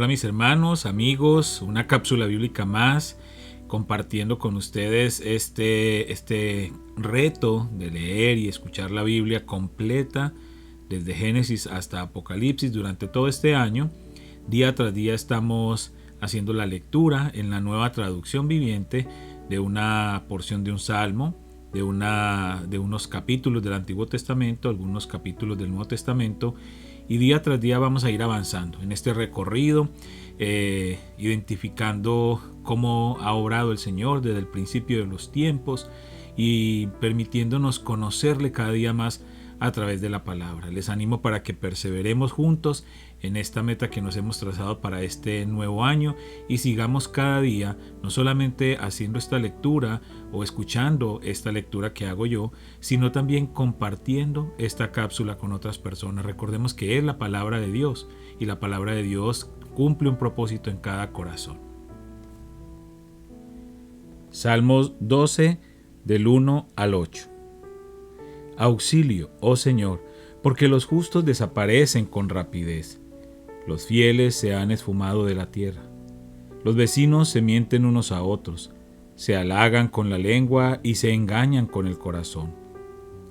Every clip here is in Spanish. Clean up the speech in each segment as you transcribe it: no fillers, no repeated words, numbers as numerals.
Hola mis hermanos, amigos, una cápsula bíblica más, compartiendo con ustedes este reto de leer y escuchar la Biblia completa desde Génesis hasta Apocalipsis durante todo este año. Día tras día estamos haciendo la lectura en la nueva traducción viviente de una porción de un salmo, de unos capítulos del Antiguo Testamento, algunos capítulos del Nuevo Testamento, y día tras día vamos a ir avanzando en este recorrido, identificando cómo ha obrado el Señor desde el principio de los tiempos y permitiéndonos conocerle cada día más a través de la palabra. Les animo para que perseveremos juntos en esta meta que nos hemos trazado para este nuevo año y sigamos cada día no solamente haciendo esta lectura o escuchando esta lectura que hago yo, sino también compartiendo esta cápsula con otras personas. Recordemos que es la palabra de Dios y la palabra de Dios cumple un propósito en cada corazón. Salmos 12 del 1 al 8. Auxilio, oh Señor, porque los justos desaparecen con rapidez. Los fieles se han esfumado de la tierra. Los vecinos se mienten unos a otros, se halagan con la lengua y se engañan con el corazón.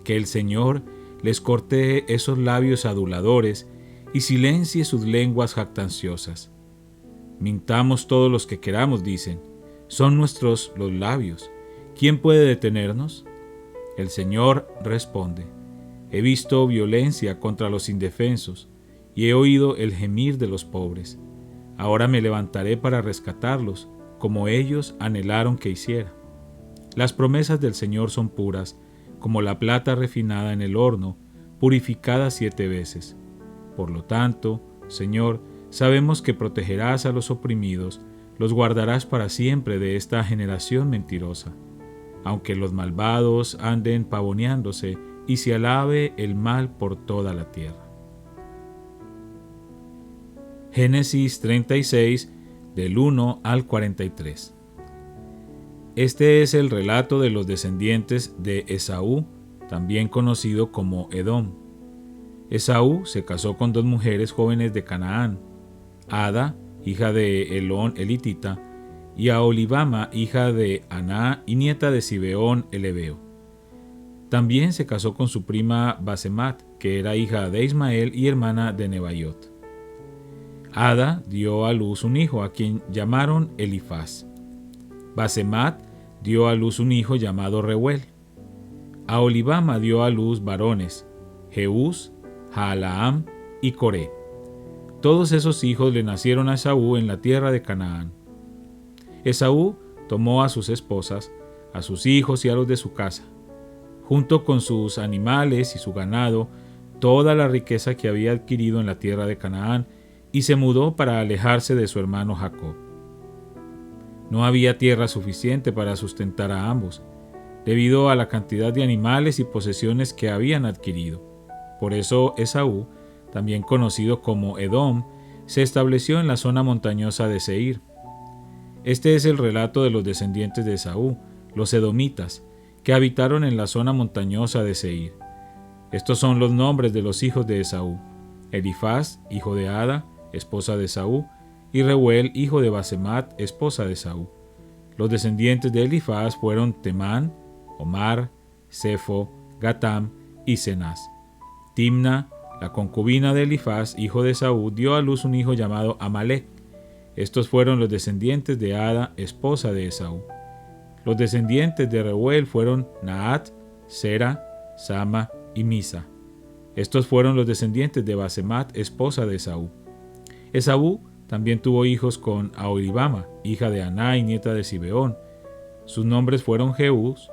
Que el Señor les cortee esos labios aduladores y silencie sus lenguas jactanciosas. Mintamos todos los que queramos, dicen. Son nuestros los labios. ¿Quién puede detenernos? El Señor responde: he visto violencia contra los indefensos y he oído el gemir de los pobres. Ahora me levantaré para rescatarlos, como ellos anhelaron que hiciera. Las promesas del Señor son puras, como la plata refinada en el horno, purificada 7 veces. Por lo tanto, Señor, sabemos que protegerás a los oprimidos, los guardarás para siempre de esta generación mentirosa. Aunque los malvados anden pavoneándose y se alabe el mal por toda la tierra. Génesis 36, del 1 al 43. Este es el relato de los descendientes de Esaú, también conocido como Edom. Esaú se casó con 2 mujeres jóvenes de Canaán, Ada, hija de Elón elitita, y a Aholibama, hija de Aná y nieta de Zibeón el heveo. También se casó con su prima Basemat, que era hija de Ismael y hermana de Nebaiot. Ada dio a luz un hijo, a quien llamaron Elifaz. Basemat dio a luz un hijo llamado Reuel. Aholibama dio a luz varones, Jeús, Jaalaam y Coré. Todos esos hijos le nacieron a Esaú en la tierra de Canaán. Esaú tomó a sus esposas, a sus hijos y a los de su casa, junto con sus animales y su ganado, toda la riqueza que había adquirido en la tierra de Canaán, y se mudó para alejarse de su hermano Jacob. No había tierra suficiente para sustentar a ambos, debido a la cantidad de animales y posesiones que habían adquirido. Por eso Esaú, también conocido como Edom, se estableció en la zona montañosa de Seir. Este es el relato de los descendientes de Esaú, los edomitas, que habitaron en la zona montañosa de Seir. Estos son los nombres de los hijos de Esaú: Elifaz, hijo de Ada, esposa de Esaú, y Reuel, hijo de Basemat, esposa de Esaú. Los descendientes de Elifaz fueron Temán, Omar, Sefo, Gatam y Cenaz. Timna, la concubina de Elifaz, hijo de Esaú, dio a luz un hijo llamado Amalec. Estos fueron los descendientes de Ada, esposa de Esaú. Los descendientes de Reuel fueron Nahat, Sera, Sama y Misa. Estos fueron los descendientes de Basemat, esposa de Esaú. Esaú también tuvo hijos con Aholibama, hija de Aná y nieta de Zibeón. Sus nombres fueron Jeús,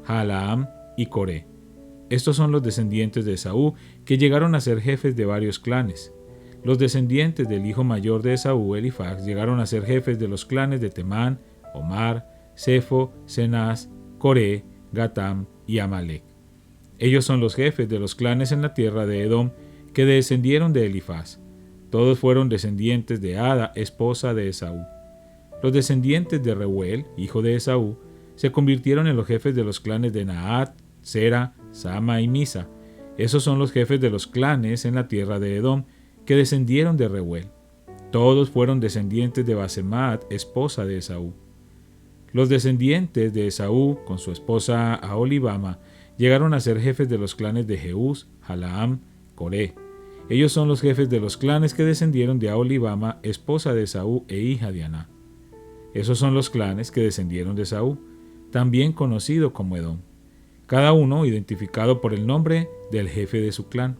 Jaalaam y Coré. Estos son los descendientes de Esaú, que llegaron a ser jefes de varios clanes. Los descendientes del hijo mayor de Esaú, Elifaz, llegaron a ser jefes de los clanes de Temán, Omar, Sefo, Cenaz, Coré, Gatam y Amalec. Ellos son los jefes de los clanes en la tierra de Edom que descendieron de Elifaz. Todos fueron descendientes de Ada, esposa de Esaú. Los descendientes de Reuel, hijo de Esaú, se convirtieron en los jefes de los clanes de Nahat, Sera, Sama y Misa. Esos son los jefes de los clanes en la tierra de Edom que descendieron de Reuel. Todos fueron descendientes de Basemat, esposa de Esaú. Los descendientes de Esaú, con su esposa Aholibama, llegaron a ser jefes de los clanes de Jeús, Jalaam, Coré. Ellos son los jefes de los clanes que descendieron de Aholibama, esposa de Esaú e hija de Aná. Esos son los clanes que descendieron de Esaú, también conocido como Edom, cada uno identificado por el nombre del jefe de su clan.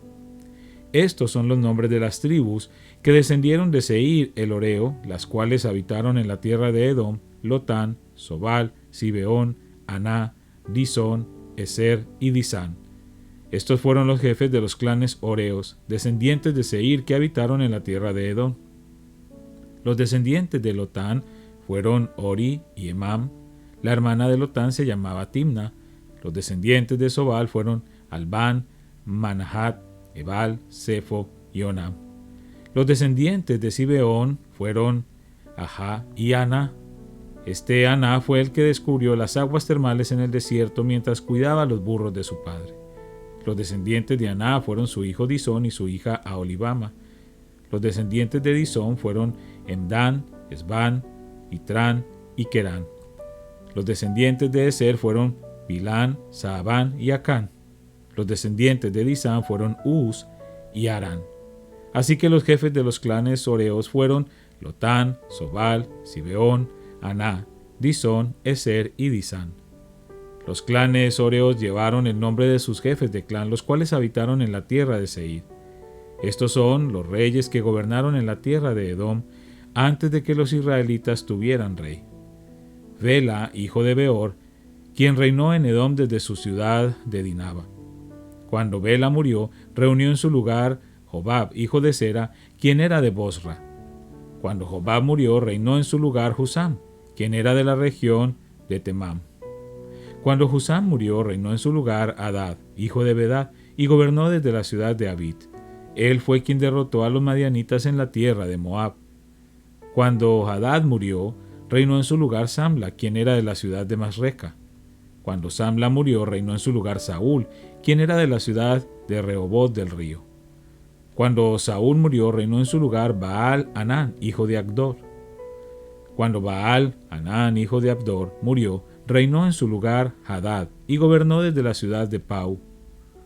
Estos son los nombres de las tribus que descendieron de Seir el Oreo, las cuales habitaron en la tierra de Edom: Lotán, Sobal, Zibeón, Aná, Disón, Ezer y Disán. Estos fueron los jefes de los clanes Oreos, descendientes de Seir que habitaron en la tierra de Edom. Los descendientes de Lotán fueron Ori y Emam. La hermana de Lotán se llamaba Timna. Los descendientes de Sobal fueron Albán, Manahat, Ebal, Sefo y Onam. Los descendientes de Zibeón fueron Ajá y Aná. Este Aná fue el que descubrió las aguas termales en el desierto mientras cuidaba los burros de su padre. Los descendientes de Aná fueron su hijo Disón y su hija Aholibama. Los descendientes de Disón fueron Emdán, Esbán, Itrán y Querán. Los descendientes de Ezer fueron Bilán, Saabán y Acán. Los descendientes de Disán fueron Uz y Arán. Así que los jefes de los clanes oreos fueron Lotán, Sobal, Zibeón, Aná, Disón, Ezer y Disán. Los clanes oreos llevaron el nombre de sus jefes de clan, los cuales habitaron en la tierra de Seir. Estos son los reyes que gobernaron en la tierra de Edom antes de que los israelitas tuvieran rey. Bela, hijo de Beor, quien reinó en Edom desde su ciudad de Dinaba. Cuando Bela murió, reunió en su lugar Jobab, hijo de Zera, quien era de Bosra. Cuando Jobab murió, reinó en su lugar Husam, quien era de la región de Temam. Cuando Husam murió, reinó en su lugar Hadad, hijo de Bedad, y gobernó desde la ciudad de Abit. Él fue quien derrotó a los madianitas en la tierra de Moab. Cuando Hadad murió, reinó en su lugar Samla, quien era de la ciudad de Masreca. Cuando Samla murió, reinó en su lugar Saúl, quien era de la ciudad de Rehoboth del río. Cuando Saúl murió, reinó en su lugar Baal Hanán, hijo de Agdor. Cuando Baal Hanán, hijo de Abdor, murió, reinó en su lugar Hadad, y gobernó desde la ciudad de Pau.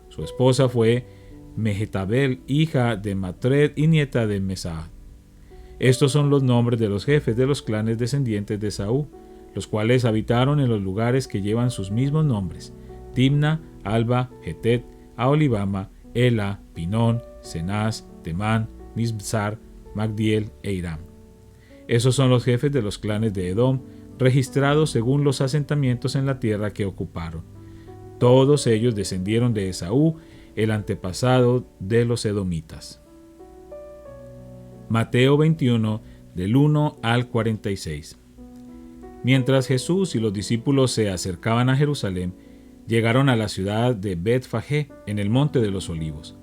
Su esposa fue Mehetabel, hija de Matred y nieta de Mesah. Estos son los nombres de los jefes de los clanes descendientes de Esaú, los cuales habitaron en los lugares que llevan sus mismos nombres: Timna, Alba, Hetet, Aholibama, Ela, Pinón, Cenaz, Temán, Misbzar, Magdiel e Iram. Esos son los jefes de los clanes de Edom, registrados según los asentamientos en la tierra que ocuparon. Todos ellos descendieron de Esaú, el antepasado de los edomitas. Mateo 21, del 1 al 46. Mientras Jesús y los discípulos se acercaban a Jerusalén, llegaron a la ciudad de Bet-Fagé, en el monte de los Olivos.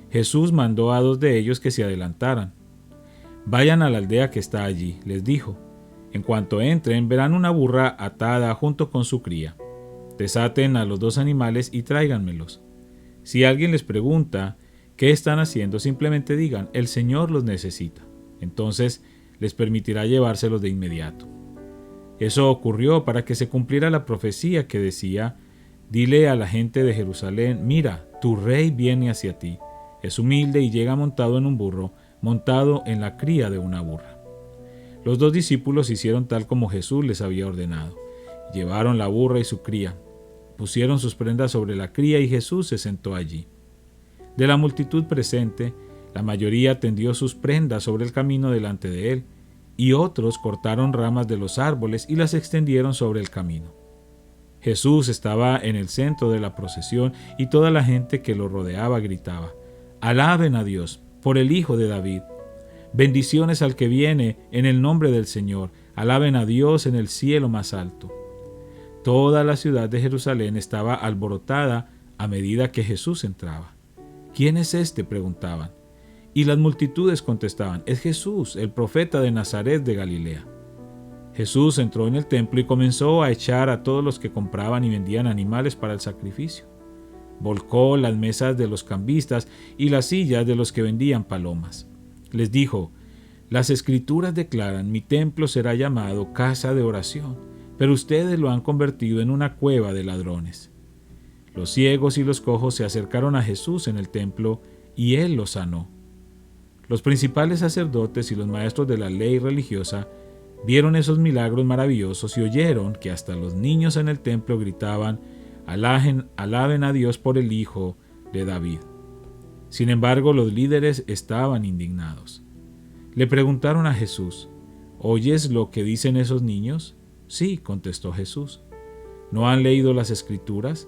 Jesús mandó a 2 de ellos que se adelantaran. «Vayan a la aldea que está allí», les dijo. «En cuanto entren, verán una burra atada junto con su cría. Desaten a los 2 animales y tráiganmelos. Si alguien les pregunta qué están haciendo, simplemente digan: el Señor los necesita. Entonces les permitirá llevárselos de inmediato». Eso ocurrió para que se cumpliera la profecía que decía: «Dile a la gente de Jerusalén: mira, tu rey viene hacia ti. Es humilde y llega montado en un burro, montado en la cría de una burra». Los 2 discípulos hicieron tal como Jesús les había ordenado. Llevaron la burra y su cría. Pusieron sus prendas sobre la cría y Jesús se sentó allí. De la multitud presente, la mayoría tendió sus prendas sobre el camino delante de él, y otros cortaron ramas de los árboles y las extendieron sobre el camino. Jesús estaba en el centro de la procesión y toda la gente que lo rodeaba gritaba: «Alaben a Dios por el Hijo de David. Bendiciones al que viene en el nombre del Señor. Alaben a Dios en el cielo más alto». Toda la ciudad de Jerusalén estaba alborotada a medida que Jesús entraba. «¿Quién es este?», preguntaban. Y las multitudes contestaban: «Es Jesús, el profeta de Nazaret de Galilea». Jesús entró en el templo y comenzó a echar a todos los que compraban y vendían animales para el sacrificio. Volcó las mesas de los cambistas y las sillas de los que vendían palomas. Les dijo: Las Escrituras declaran: mi templo será llamado casa de oración, pero ustedes lo han convertido en una cueva de ladrones. Los ciegos y los cojos se acercaron a Jesús en el templo y Él los sanó. Los principales sacerdotes y los maestros de la ley religiosa vieron esos milagros maravillosos y oyeron que hasta los niños en el templo gritaban: alaben a Dios por el Hijo de David. Sin embargo, los líderes estaban indignados. Le preguntaron a Jesús: ¿oyes lo que dicen esos niños? Sí, contestó Jesús. ¿No han leído las Escrituras?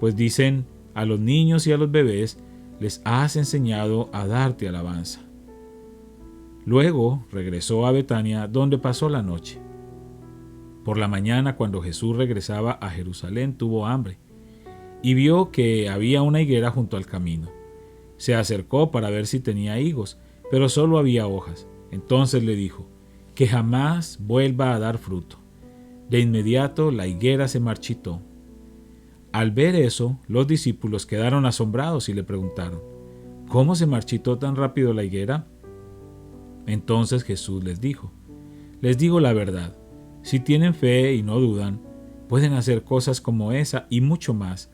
Pues dicen: a los niños y a los bebés les has enseñado a darte alabanza. Luego regresó a Betania, donde pasó la noche. Por la mañana, cuando Jesús regresaba a Jerusalén, tuvo hambre y vio que había una higuera junto al camino. Se acercó para ver si tenía higos, pero solo había hojas. Entonces le dijo: que jamás vuelva a dar fruto. De inmediato la higuera se marchitó. Al ver eso, los discípulos quedaron asombrados y le preguntaron: ¿cómo se marchitó tan rápido la higuera? Entonces Jesús les dijo: les digo la verdad, si tienen fe y no dudan, pueden hacer cosas como esa y mucho más.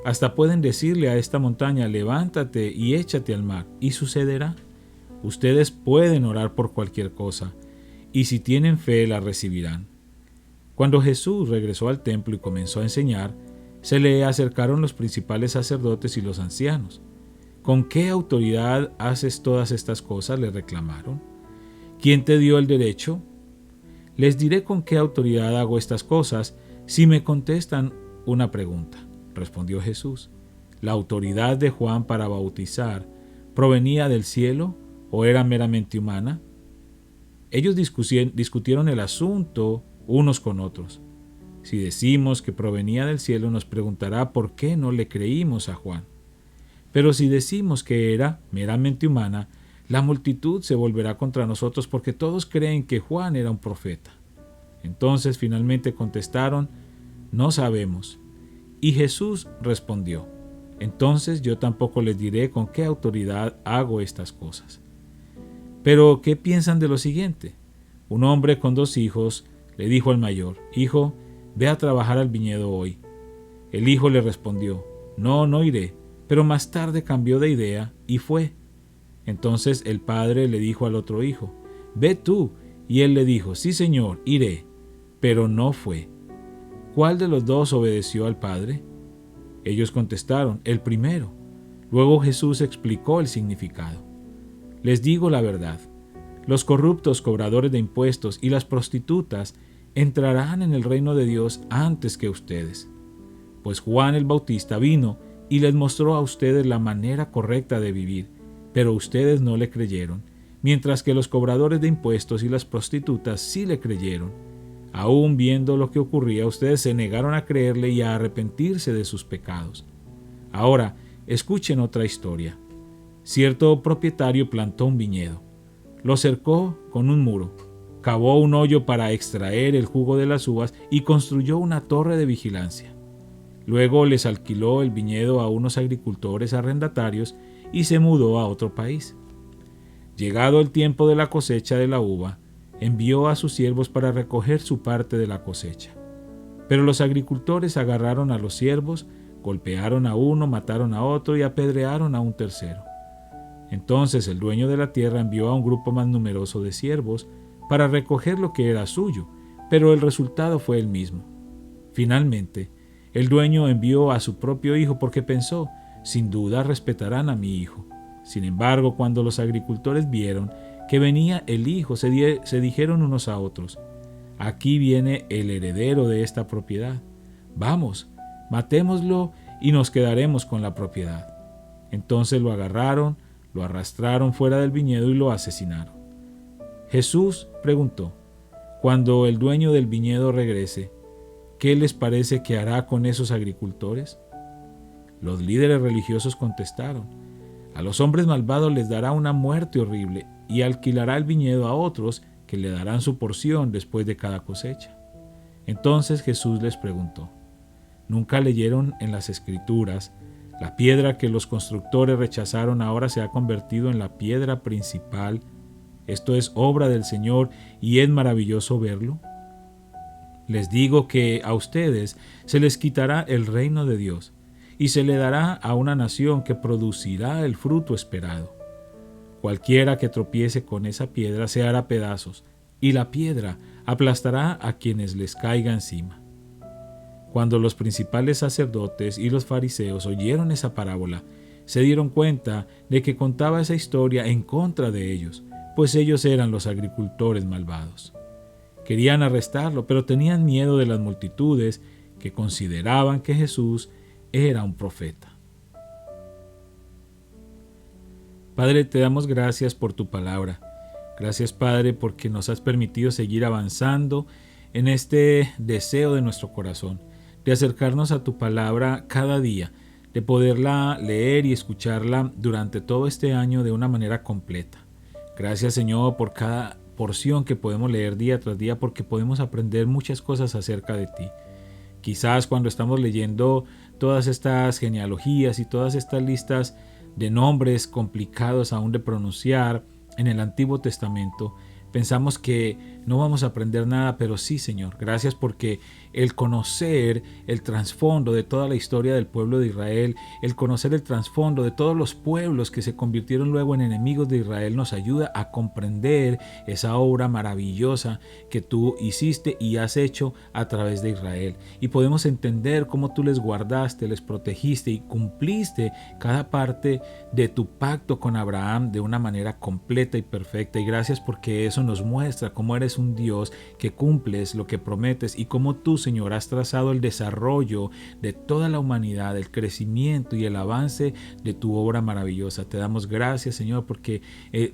Hasta pueden decirle a esta montaña: levántate y échate al mar, y sucederá. Ustedes pueden orar por cualquier cosa, y si tienen fe la recibirán. Cuando Jesús regresó al templo y comenzó a enseñar, se le acercaron los principales sacerdotes y los ancianos. ¿Con qué autoridad haces todas estas cosas?, le reclamaron. ¿Quién te dio el derecho? Les diré con qué autoridad hago estas cosas si me contestan una pregunta, respondió Jesús. ¿La autoridad de Juan para bautizar provenía del cielo o era meramente humana? Ellos discutieron el asunto unos con otros. Si decimos que provenía del cielo, nos preguntará por qué no le creímos a Juan. Pero si decimos que era meramente humana, la multitud se volverá contra nosotros porque todos creen que Juan era un profeta. Entonces finalmente contestaron: no sabemos. Y Jesús respondió: entonces yo tampoco les diré con qué autoridad hago estas cosas. Pero ¿qué piensan de lo siguiente? Un hombre con 2 hijos le dijo al mayor: hijo, ve a trabajar al viñedo hoy. El hijo le respondió: no iré. Pero más tarde cambió de idea y fue. Entonces el padre le dijo al otro hijo: ve tú. Y él le dijo: sí, señor, iré. Pero no fue. ¿Cuál de los dos obedeció al padre? Ellos contestaron: el primero. Luego Jesús explicó el significado. Les digo la verdad, los corruptos cobradores de impuestos y las prostitutas entrarán en el reino de Dios antes que ustedes. Pues Juan el Bautista vino y les mostró a ustedes la manera correcta de vivir, pero ustedes no le creyeron, mientras que los cobradores de impuestos y las prostitutas sí le creyeron. Aún viendo lo que ocurría, ustedes se negaron a creerle y a arrepentirse de sus pecados. Ahora, escuchen otra historia. Cierto propietario plantó un viñedo, lo cercó con un muro, cavó un hoyo para extraer el jugo de las uvas y construyó una torre de vigilancia. Luego les alquiló el viñedo a unos agricultores arrendatarios y se mudó a otro país. Llegado el tiempo de la cosecha de la uva, envió a sus siervos para recoger su parte de la cosecha. Pero los agricultores agarraron a los siervos, golpearon a uno, mataron a otro y apedrearon a un tercero. Entonces el dueño de la tierra envió a un grupo más numeroso de siervos para recoger lo que era suyo, pero el resultado fue el mismo. Finalmente, el dueño envió a su propio hijo porque pensó: sin duda respetarán a mi hijo. Sin embargo, cuando los agricultores vieron que venía el hijo, se dijeron unos a otros: aquí viene el heredero de esta propiedad. Vamos, matémoslo y nos quedaremos con la propiedad. Entonces lo agarraron, lo arrastraron fuera del viñedo y lo asesinaron. Jesús preguntó: cuando el dueño del viñedo regrese, ¿qué les parece que hará con esos agricultores? Los líderes religiosos contestaron: a los hombres malvados les dará una muerte horrible y alquilará el viñedo a otros que le darán su porción después de cada cosecha. Entonces Jesús les preguntó: ¿nunca leyeron en las Escrituras: la piedra que los constructores rechazaron ahora se ha convertido en la piedra principal? Esto es obra del Señor y es maravilloso verlo. Les digo que a ustedes se les quitará el reino de Dios y se le dará a una nación que producirá el fruto esperado. Cualquiera que tropiece con esa piedra se hará pedazos, y la piedra aplastará a quienes les caiga encima. Cuando los principales sacerdotes y los fariseos oyeron esa parábola, se dieron cuenta de que contaba esa historia en contra de ellos, pues ellos eran los agricultores malvados. Querían arrestarlo, pero tenían miedo de las multitudes que consideraban que Jesús era un profeta. Padre, te damos gracias por tu palabra. Gracias, Padre, porque nos has permitido seguir avanzando en este deseo de nuestro corazón, de acercarnos a tu palabra cada día, de poderla leer y escucharla durante todo este año de una manera completa. Gracias, Señor, por cada porción que podemos leer día tras día, porque podemos aprender muchas cosas acerca de ti. Quizás cuando estamos leyendo todas estas genealogías y todas estas listas de nombres complicados aún de pronunciar en el Antiguo Testamento, pensamos que no vamos a aprender nada, pero sí, Señor, gracias porque el conocer el trasfondo de toda la historia del pueblo de Israel, el conocer el trasfondo de todos los pueblos que se convirtieron luego en enemigos de Israel, nos ayuda a comprender esa obra maravillosa que tú hiciste y has hecho a través de Israel. Y podemos entender cómo tú les guardaste, les protegiste y cumpliste cada parte de tu pacto con Abraham de una manera completa y perfecta. Y gracias porque eso nos muestra cómo eres un Dios que cumples lo que prometes y cómo tú, Señor, has trazado el desarrollo de toda la humanidad, el crecimiento y el avance de tu obra maravillosa. Te damos gracias, Señor, porque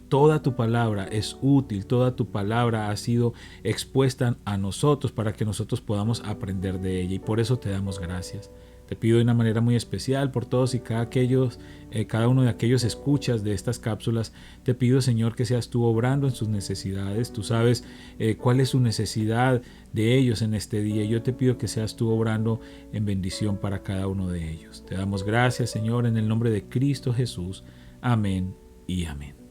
toda tu palabra es útil, toda tu palabra ha sido expuesta a nosotros para que nosotros podamos aprender de ella, y por eso te damos gracias. Te pido de una manera muy especial por todos y cada uno de aquellos escuchas de estas cápsulas. Te pido, Señor, que seas tú obrando en sus necesidades. Tú sabes cuál es su necesidad de ellos en este día. Yo te pido que seas tú obrando en bendición para cada uno de ellos. Te damos gracias, Señor, en el nombre de Cristo Jesús. Amén y amén.